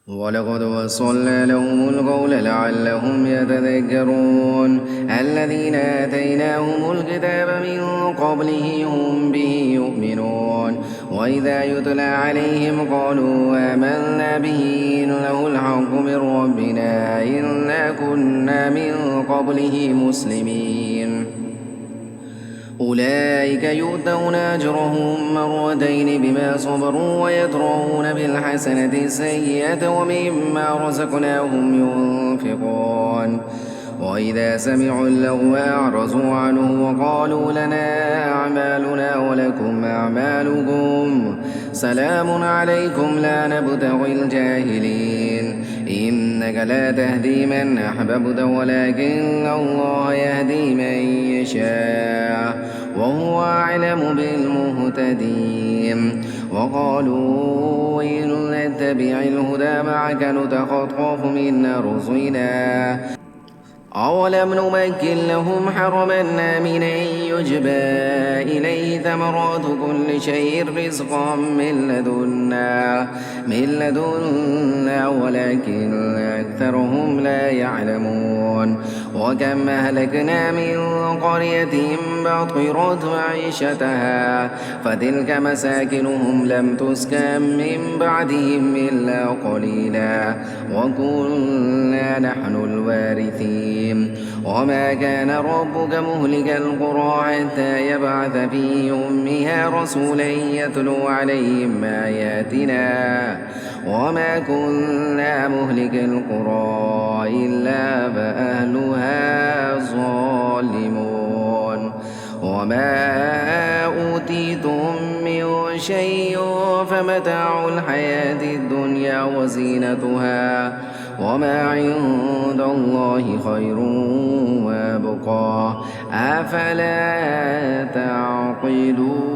ولقد وصلنا لهم القول لعلهم يتذكرون الذين آتيناهم الكتاب من قبله هم به يؤمنون وإذا يتلى عليهم قالوا آمنا به إنه الحق من ربنا إنا كنا من قبله مسلمين أولئك يؤتون أجرهم مرتين بما صبروا ويدرؤون بالحسنة السيئة ومما رزقناهم ينفقون وإذا سمعوا اللغو أعرضوا عنه وقالوا لنا أعمالنا ولكم أعمالكم سلام عليكم لا نبتغي الجاهلين إنك لا تهدي من أحببت ولكن الله يهدي من يشاء وهو أعلم بالمهتدين وقالوا إن نتبع الهدى معك نتخطف من أرضنا أولم نمكن لهم حرما آمنا يجبى إليه ثمرات كل شيء رزقا من لدنا ولكن أكثرهم لا يعلمون وكم أهلكنا من قرية بطرت معيشتها فتلك مساكنهم لم تسكن من بعدهم إلا قليلا وكنا نحن الوارثين وما كان ربك مهلك القرى حتى يبعث في أمها رسولا يتلو عليهم آياتنا وما كنا مهلك القرى إلا فأهلها ظالمون وما أوتيتم من شيء فمتاع الحياة الدنيا وزينتها وما عند الله خير وابقى أفلا تعقلون